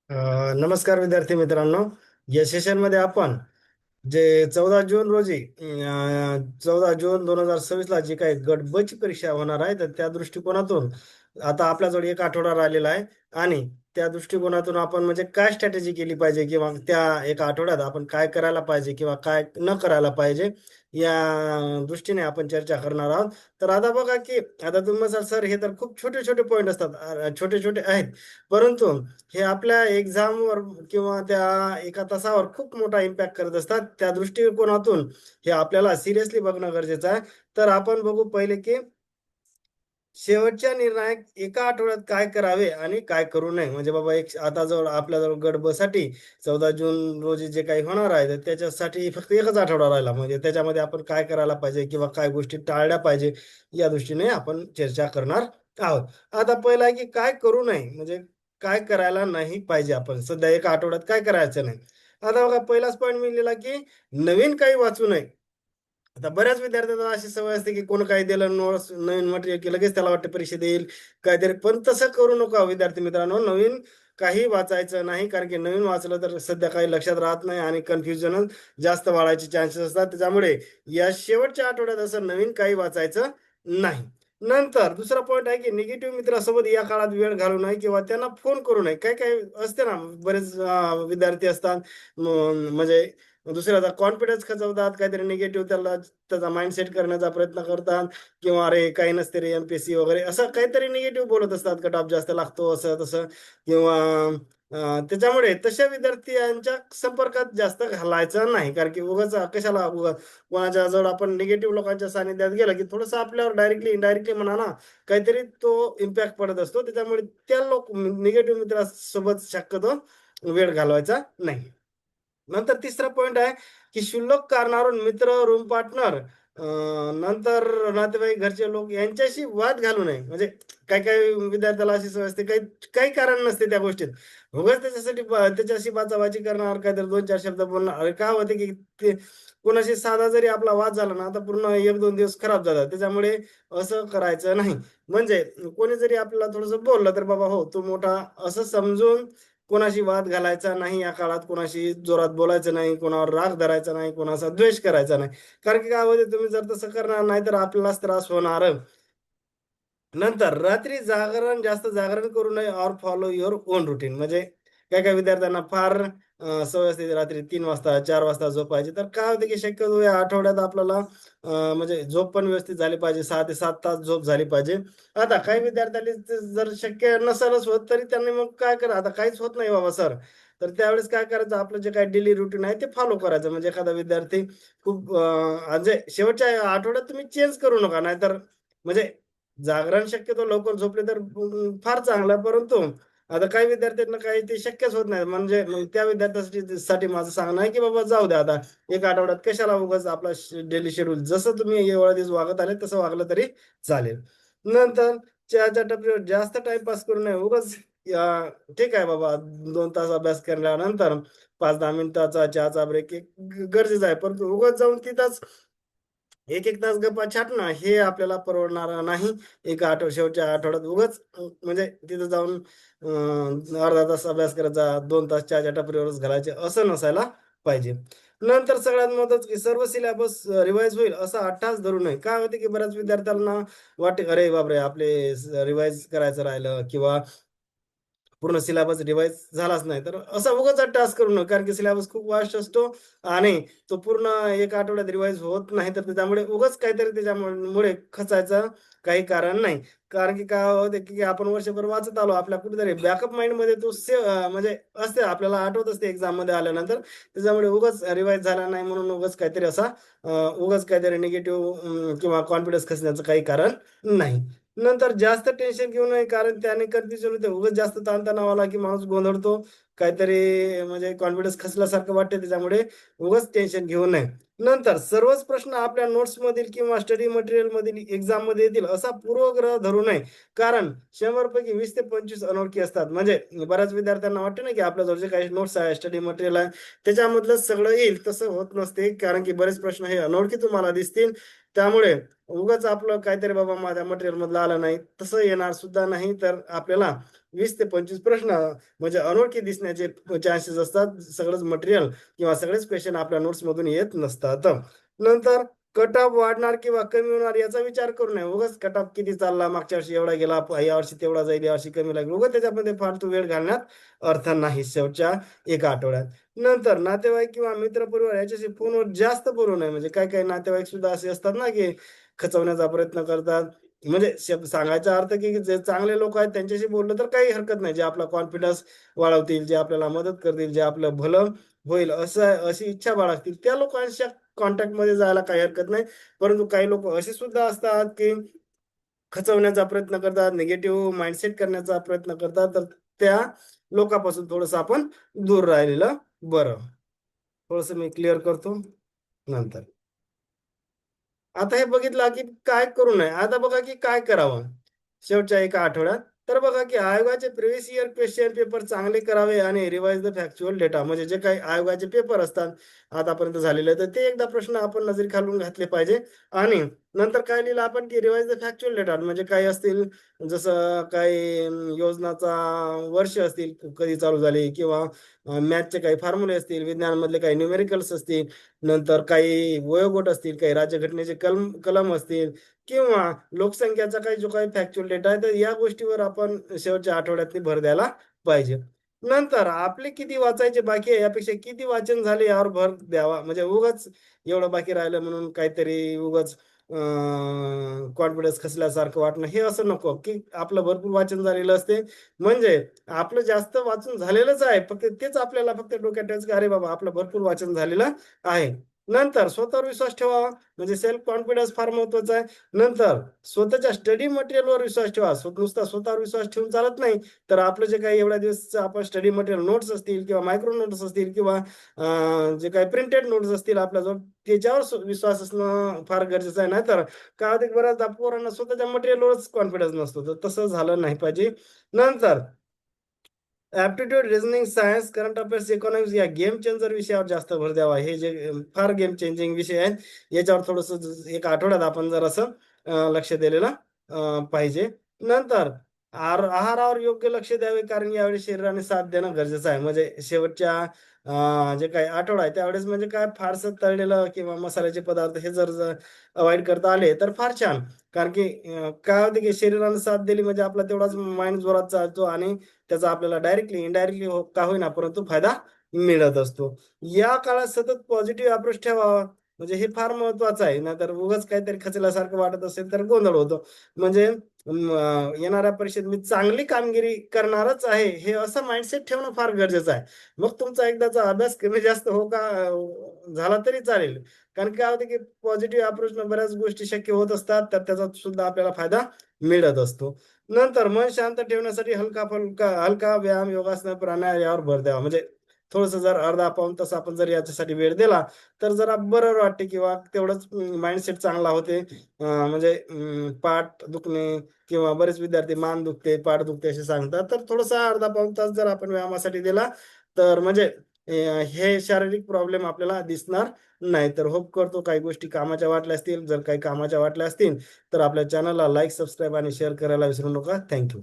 नमस्कार विद्यार्थी मित्रांनो. या सेशनमध्ये आपण जे 14 जून रोजी 14 जून 2026 ला जी काही गट ब ची परीक्षा होणार आहे तर त्या दृष्टिकोनातून आता आपल्याजवळ एक आठवडा राहिलेला आहे. आणि त्या दृष्टिकोनातून आपण म्हणजे काय स्ट्रॅटेजी केली पाहिजे किंवा त्या एका आठवड्यात आपण काय करायला पाहिजे किंवा काय न करायला पाहिजे या दृष्टीने आपण चर्चा करणार आहोत. तर आता बघा की आता तुम्ही म्हणाल सर हे तर खूप छोटे छोटे पॉईंट असतात, छोटे छोटे आहेत, परंतु हे आपल्या एक्झामवर किंवा त्या एका तासावर खूप मोठा इम्पॅक्ट करत असतात. त्या दृष्टिकोनातून हे आपल्याला सिरियसली बघणं गरजेचं आहे. तर आपण बघू पहिले की शेवटच्या निर्णायक एका आठवड्यात काय करावे आणि काय करू नये. म्हणजे बाबा एक आता जवळ आपल्याजवळ गट ब साठी 14 जून रोजी जे काही होणार आहे तर त्याच्यासाठी फक्त एकच आठवडा राहिला. म्हणजे त्याच्यामध्ये आपण काय करायला पाहिजे किंवा काय गोष्टी टाळल्या पाहिजे या दृष्टीने आपण चर्चा करणार आहोत. आता पहिला आहे की काय करू नये, म्हणजे काय करायला नाही पाहिजे, आपण सध्या एका आठवड्यात काय करायचं नाही. आता बघा पहिलाच पॉईंट मी लिहिला की नवीन काही वाचू नये. आता बऱ्याच विद्यार्थ्यांना अशी सवय असते की कोण काही दिलं नोट्स नवीन मटेरियल की लगेच त्याला वाटतं परीक्षा देईल काहीतरी, पण तसं करू नका विद्यार्थी मित्रांनो. नवीन काही वाचायचं नाही, कारण की नवीन वाचलं तर सध्या काही लक्षात राहत नाही आणि कन्फ्युजन जास्त वाढायचे चान्सेस असतात. त्याच्यामुळे या शेवटच्या आठवड्यात असं नवीन काही वाचायचं नाही. नंतर दुसरा पॉईंट आहे की निगेटिव्ह मित्रासोबत या काळात वेळ घालू नये किंवा त्यांना फोन करू नये. काही काही असते ना, बरेच विद्यार्थी असतात म्हणजे दुसऱ्याचा कॉन्फिडन्स खचवतात, काहीतरी निगेटिव्ह त्याला त्याचा माइंड सेट करण्याचा प्रयत्न करतात किंवा अरे काही नसते रे एमपीएससी वगैरे असं काहीतरी निगेटिव्ह बोलत असतात, कट ऑफ जास्त लागतो असं तसं किंवा त्याच्यामुळे तशा विद्यार्थ्यांच्या संपर्कात जास्त घालायचं नाही. कारण की उगाच कशाला कोणाच्या जवळ आपण निगेटिव्ह लोकांच्या सानिध्यात गेलं की थोडंसं आपल्यावर डायरेक्टली इनडायरेक्टली म्हणा ना काहीतरी तो इम्पॅक्ट पडत असतो. त्याच्यामुळे त्या निगेटिव्ह मित्रासोबत शक्यतो वेळ घालवायचा नाही. नंतर तिसरा पॉइंट आहे की क्षुल्लक कारणावरून मित्र, रूम पार्टनर, नंतर नातेवाईक, घरचे लोक यांच्याशी वाद घालू नये. म्हणजे काही काही विद्यार्थ्याला अशी सवय असते, काही काही कारण नसते त्या गोष्टीत, उगाच त्याच्यासाठी त्याच्याशी बाचाबाची करणार, काहीतरी दोन चार शब्द बोलणार. अरे काय होते की ते कोणाशी साधा जरी आपला वाद झाला ना आता पूर्ण एक दोन दिवस खराब जातात. त्याच्यामुळे असं करायचं नाही. म्हणजे कोणी जरी आपल्याला थोडंसं बोललं तर बाबा हो तू मोठा असं समजून कोणाशी वाद घालायचा नाही. या काळात कोणाशी जोरात बोलायचं नाही, कोणावर राग धरायचा नाही, कोणाचा द्वेष करायचा नाही. कारण की काय होते तुम्ही जर तसं करणार नाही तर आपल्यालाच त्रास होणार. नंतर रात्री जास्त जागरण करू नये और फॉलो युअर ओन रुटीन. म्हणजे काही काही विद्यार्थ्यांना फार सवय असते रात्री 3 वाजता 4 वाजता झोपायची. तर काय होतं की शक्यतो या आठवड्यात आपल्याला म्हणजे झोप पण व्यवस्थित झाली पाहिजे, 6 ते 7 तास झोप झाली पाहिजे. आता काही विद्यार्थ्यांनी जर शक्य नसेलच होत तरी त्यांनी मग काय करा, आता काहीच होत नाही बाबा सर, तर त्यावेळेस काय करायचं, आपलं जे काही डेली रुटीन आहे ते फॉलो करायचं. म्हणजे एखादा विद्यार्थी खूप म्हणजे शेवटच्या आठवड्यात तुम्ही चेंज करू नका, नाहीतर म्हणजे जागरण शक्यतो लवकर झोपले तर फार चांगलं. परंतु आता काही विद्यार्थ्यांना काही ते शक्यच होत नाही. म्हणजे मग त्या विद्यार्थ्यासाठी माझं सांगणं आहे की बाबा जाऊ द्या, आता एक आठवड्यात कशाला उगाच आपला डेली शेड्यूल जसं तुम्ही एवढा दिवस वागत आले तसं वागलं तरी चालेल. नंतर चहाच्या टपरीवर जास्त टाइमपास करू नये. उगाच ठीक आहे बाबा, 2 तास अभ्यास केल्यानंतर 5-10 मिनिटाचा चहाचा ब्रेक एक गरजेचा आहे, परंतु उगाच जाऊन तिथंच एक एक तास गप्पा छाटणं हे आपल्याला परवडणार नाही. एका शेवटच्या आठवड्यात उगाच म्हणजे तिथं जाऊन अर्धा तास अभ्यास करायचा, 2 तास चहाच्या टपरीवरच घालायचे असं नसायला पाहिजे. नंतर सगळ्यात महत्त्वाचं की सर्व सिलेबस रिवाईज होईल असा अट्टास धरू नये. काय होते की बऱ्याच विद्यार्थ्यांना वाटते अरे बापरे आपले रिवाईज करायचं राहिलं किंवा पूर्ण सिलेबस रिवाईज झालाच नाही, तर असा उगाच टास्क करू नका. कारण की सिलेबस खूप वास्ट असतो आणि तो पूर्ण एका आठवड्यात रिवाईज होत नाही, तर त्याच्यामुळे उगाच काहीतरी त्याच्यामुळे खचायचं काही कारण नाही. कारण की काय होते की आपण वर्षभर वाचत आलो, आपल्या कुठेतरी बॅकअप माइंडमध्ये तो म्हणजे असते, आपल्याला आठवत असते एक्झाममध्ये आल्यानंतर. त्याच्यामुळे उगाच रिवाईज झाला नाही म्हणून उगाच काहीतरी असा उगाच काहीतरी निगेटिव्ह किंवा कॉन्फिडन्स खचण्याचं काही कारण नाही. नंतर जास्त टेन्शन घेऊ नये, कारण त्याने कन्फ्युजन होते. उगाच जास्त ताणतणाव आला की माणूस गोंधळतो, काहीतरी म्हणजे कॉन्फिडन्स खचल्यासारखं वाटते. त्याच्यामुळे उगाच टेन्शन घेऊ नये. नंतर सर्वच प्रश्न आपल्या नोट्स मधील किंवा स्टडी मटेरियल मधील एक्झाम मध्ये येतील असा पूर्वग्रह धरू नये. कारण 100 पैकी 20 ते 25 अनोळखी असतात. म्हणजे बऱ्याच विद्यार्थ्यांना वाटते ना की आपल्याजवळ जे काही नोट्स आहे, स्टडी मटेरियल आहे, त्याच्यामधलं सगळं येईल, तसं होत नसते. कारण की बरेच प्रश्न हे अनोळखी तुम्हाला दिसतील. त्यामुळे उगाच आपलं काहीतरी बाबा माझ्या मटेरियल मधलं आलं नाही तसं येणार सुद्धा नाही, तर आपल्याला 20 ते 25 प्रश्न म्हणजे अनोळखी दिसण्याचे चान्सेस असतात. सगळंच मटेरियल किंवा सगळेच क्वेश्चन आपल्या नोट्स मधून येत नसतात. नंतर कट ऑफ वाढणार किंवा कमी होणार याचा विचार करू नये. उगाच कट ऑफ किती चालला, मागच्या वर्षी एवढा गेला, या वर्षी तेवढा जाईल, या वर्षी कमी लागेल, उगाच त्याच्यामध्ये फालतू वेळ घालण्यात अर्थ नाही शेवटच्या एका आठवड्यात. नंतर नातेवाईक किंवा मित्र परिवार याच्याशी फोनवर जास्त बोलू नये. म्हणजे काही काही नातेवाईक सुद्धा असे असतात ना की खचवण्याचा प्रयत्न करतात. म्हणजे सांगायचा अर्थ की जे चांगले लोक आहेत त्यांच्याशी बोललं तर काही हरकत नाही, जे आपला कॉन्फिडन्स वाढवतील, जे आपल्याला मदत करतील, जे आपलं भलं होईल असं अशी इच्छा बाळगतील, त्या लोकांच्या कॉन्टॅक्ट मध्ये जायला काही हरकत नाही. परंतु काही लोक असे सुद्धा असतात की खचवण्याचा प्रयत्न करतात, निगेटिव्ह माइंडसेट करण्याचा प्रयत्न करतात, तर त्या लोकांपासून थोडस आपण दूर राहिलेलं बरं. थोडस मी क्लिअर करतो नंतर. आता हे बघितलं की काय करू नये. आता बघा की काय करावं शेवटच्या एका आठवड्यात. तर बघा की आयोगाचे प्रिव्हियस इयर क्वेश्चन पेपर चांगले करावे आणि रिवाइज द फॅक्च्युअल डेटा. म्हणजे जे काही आयोगाचे पेपर असतात आतापर्यंत झालेले, तर ते एकदा प्रश्न आपण नजरी खालून घातले पाहिजे. आणि नंतर काय लिहिलं आपण की रिवाइज द फॅक्च्युअल डेटा, म्हणजे काही असतील जसं काही योजनाचा वर्ष असतील कधी चालू झाली, किंवा मॅथचे काही फॉर्म्युले असतील, विज्ञानमधले काही न्यूमेरिकल्स असतील, नंतर काही वयोगट असतील, काही राज्यघटनेचे कलम असतील, किंवा लोकसंख्याचा काही जो काही फॅक्च्युअल डेटा आहे, तर या गोष्टीवर आपण शेवटच्या आठवड्यात भर द्यायला पाहिजे. नंतर आपले किती वाचायचे बाकी आहे यापेक्षा किती वाचन झाले यावर भर द्यावा. म्हणजे उगाच एवढं बाकी राहिलं म्हणून काहीतरी उगाच कॉन्फिडन्स खचल्यासारखं वाटणं, हे असं नको. की आपलं भरपूर वाचन झालेलं असते, म्हणजे आपलं जास्त वाचून झालेलंच आहे, फक्त तेच आपल्याला फक्त डोक्यात ठेवायचं की अरे बाबा आपलं भरपूर वाचन झालेलं आहे. नंतर स्वतःवर विश्वास ठेवा, म्हणजे सेल्फ कॉन्फिडन्स फार महत्वाचा आहे. नंतर स्वतःच्या स्टडी मटेरियलवर विश्वास ठेवा. नुसता स्वतःवर विश्वास ठेवून चालत नाही. तर आपलं जे काही एवढ्या दिवस आपण स्टडी मटेरियल नोट्स असतील, किंवा मायक्रो नोट्स असतील, किंवा जे काही प्रिंटेड नोट्स असतील आपल्याजवळ, त्याच्यावर विश्वास असणं फार गरजेचं आहे. नाहीतर काय होते, बऱ्याचदा पोरांना स्वतःच्या मटेरियलवरच कॉन्फिडन्स नसतो, तर तसं झालं नाही पाहिजे. नंतर aptitude, reasoning, science, current affairs, economics या गेम चेंजर विषयावर जास्त भर द्यावा. हे जे फार गेम चेंजिंग विषय आहेत, याच्यावर थोडस एक आठवड्यात आपण जरासं लक्ष दिलेलं पाहिजे. नंतर आहारावर योग्य लक्ष द्यावे, कारण यावेळी शरीराने साथ देणं गरजेचं आहे. म्हणजे शेवटच्या जे काही आठवडा आहे त्यावेळेस म्हणजे काय फारसं तळलेलं किंवा मसाल्याचे पदार्थ हे जर अवॉइड करता आले तर फार छान. कारण की काय होते की शरीराने साथ दिली म्हणजे आपला तेवढाच माइंड जोरात चालतो, आणि त्याचा आपल्याला डायरेक्टली इनडायरेक्टली का होईना परंतु फायदा मिळत असतो. या काळात सतत पॉझिटिव्ह अप्रोच ठेवावा, म्हणजे हे फार महत्वाचं आहे. नाहीतर उगाच काहीतरी खचल्यासारखं वाटत असेल तर गोंधळ होतो. म्हणजे येणाऱ्या परीक्षेत मी चांगली कामगिरी करणारच आहे, हे असं माइंडसेट ठेवणं फार गरजेचं आहे. मग तुमचा एकदाचा अभ्यास कमी जास्त हो का झाला तरी चालेल. कारण काय होतं की पॉझिटिव्ह अप्रोचनं बऱ्याच गोष्टी शक्य होत असतात, तर त्याचा सुद्धा आपल्याला फायदा मिळत असतो. नंतर मन शांत ठेवण्यासाठी हलका व्यायाम, योगासन, प्राणायाम यावर भर द्यावा. म्हणजे थोडस जर अर्धा पाऊण तास आपण जर याच्यासाठी वेळ दिला तर जरा बरं वाटते, किंवा तेवढंच माइंडसेट चांगला होते. म्हणजे पाठ दुखणे किंवा बरेच विद्यार्थी मान दुखते, पाठ दुखते असे सांगतात, तर थोडासा अर्धा पाऊण तास जर आपण व्यायामासाठी दिला तर म्हणजे हे शारीरिक प्रॉब्लेम आपल्याला दिसणार नाही. तर होप करतो काही गोष्टी कामाच्या वाटल्या असतील. जर काही कामाच्या वाटल्या असतील तर आपल्या चॅनलला लाईक, सबस्क्राईब आणि शेअर करायला विसरू नका. थँक्यू.